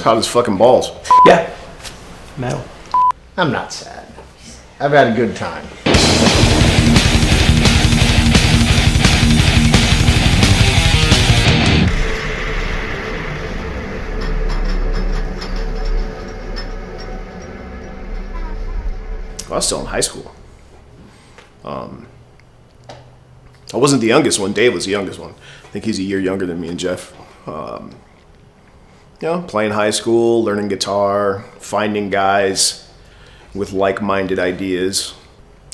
caught his fucking balls. Yeah. Metal. I'm not sad. I've had a good time. I was still in high school. I wasn't the youngest one. Dave was the youngest one. I think he's a year younger than me and Jeff. Playing high school, learning guitar, finding guys with like-minded ideas.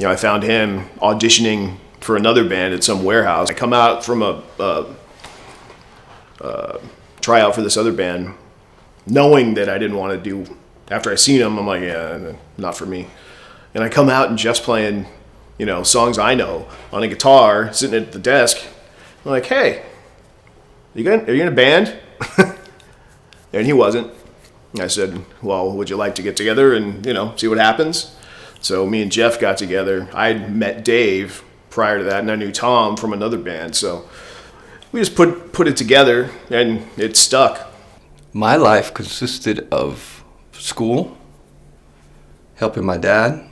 I found him auditioning for another band at some warehouse. I come out from a tryout for this other band, knowing that I didn't want to do. After I seen him, I'm like, yeah, not for me. And I come out and Jeff's playing, songs I know on a guitar, sitting at the desk. I'm like, hey, are you in a band? And he wasn't. I said, well, would you like to get together and, see what happens? So me and Jeff got together. I had met Dave prior to that, and I knew Tom from another band. So we just put it together, and it stuck. My life consisted of school, helping my dad,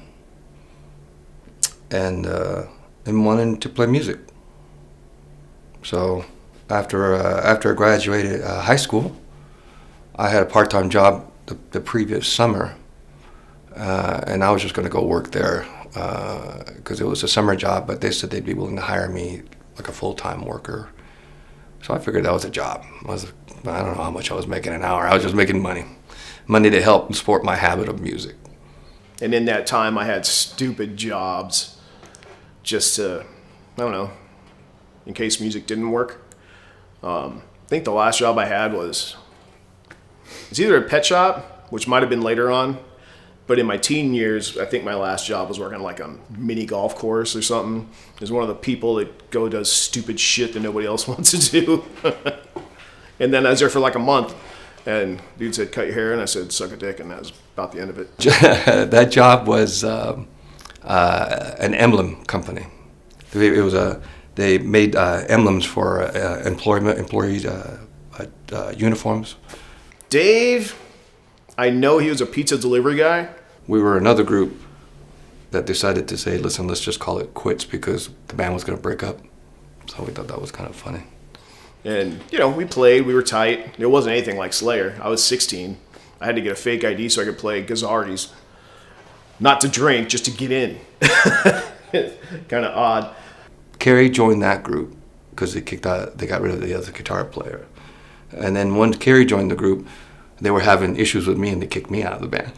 and wanting to play music. So after I graduated high school, I had a part-time job the previous summer, and I was just going to go work there because it was a summer job, but they said they'd be willing to hire me like a full-time worker. So I figured that was a job. I don't know how much I was making an hour. I was just making money to help support my habit of music. And in that time, I had stupid jobs just to, in case music didn't work. I think the last job I had was either a pet shop, which might have been later on, but in my teen years, I think my last job was working like a mini golf course or something. I was one of the people that does stupid shit that nobody else wants to do. And then I was there for like a month, and dude said, cut your hair, and I said, suck a dick, and that was about the end of it. That job was an emblem company. They made emblems for employee uniforms. Dave, I know he was a pizza delivery guy. We were another group that decided to say, listen, let's just call it quits because the band was going to break up. So we thought that was kind of funny. And, we played, we were tight. It wasn't anything like Slayer. I was 16. I had to get a fake ID so I could play Gazzardi's. Not to drink, just to get in. Kind of odd. Carrie joined that group because they got rid of the other guitar player. And then when Carrie joined the group, they were having issues with me and they kicked me out of the band.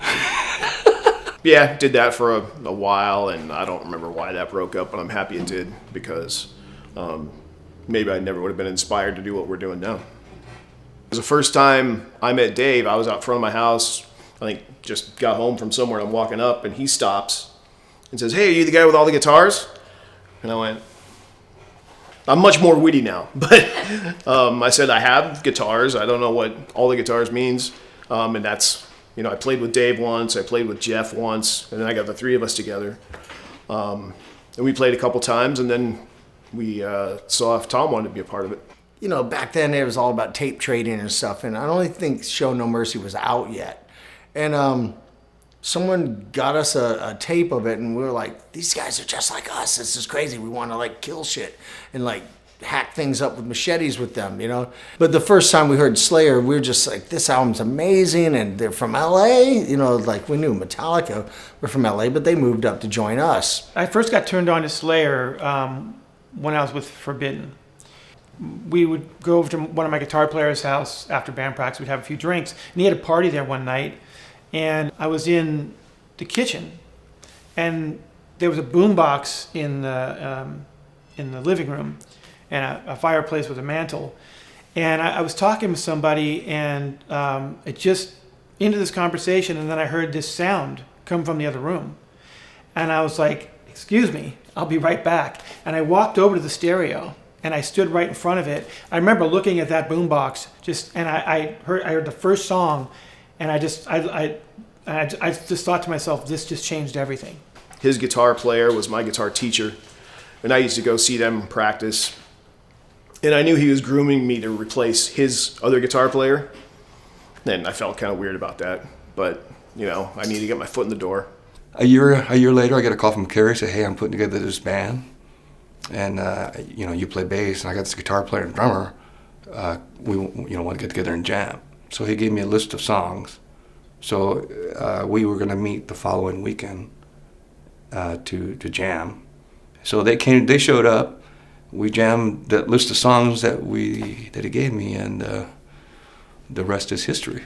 Yeah, did that for a while, and I don't remember why that broke up, but I'm happy it did because maybe I never would have been inspired to do what we're doing now. It was the first time I met Dave. I was out front of my house. I think just got home from somewhere, and I'm walking up, and he stops and says, hey, are you the guy with all the guitars? And I went, I'm much more witty now, but I said I have guitars. I don't know what all the guitars means, and that's, I played with Dave once, I played with Jeff once, and then I got the three of us together, and we played a couple times, and then we saw if Tom wanted to be a part of it. Back then it was all about tape trading and stuff, and I don't even think Show No Mercy was out yet, and someone got us a tape of it, and we were like, these guys are just like us. This is crazy. We want to kill shit and hack things up with machetes with them, But the first time we heard Slayer, we were just like, this album's amazing, and they're from LA. We knew Metallica were from LA, but they moved up to join us. I first got turned on to Slayer when I was with Forbidden. We would go over to one of my guitar players' house after band practice. We'd have a few drinks, and he had a party there one night. And I was in the kitchen, and there was a boombox in the living room, and a fireplace with a mantle. And I was talking with somebody, and it just into this conversation, and then I heard this sound come from the other room, and I was like, "Excuse me, I'll be right back." And I walked over to the stereo, and I stood right in front of it. I remember looking at that boombox, and I heard the first song. And I just thought to myself, this just changed everything. His guitar player was my guitar teacher, and I used to go see them practice. And I knew he was grooming me to replace his other guitar player. And I felt kind of weird about that, but you know, I need to get my foot in the door. A year later, I get a call from Kerry, say, hey, I'm putting together this band, and you know, you play bass, and I got this guitar player and drummer. We want to get together and jam. So he gave me a list of songs. So we were going to meet the following weekend to jam. So they showed up. We jammed that list of songs that he gave me, and the rest is history.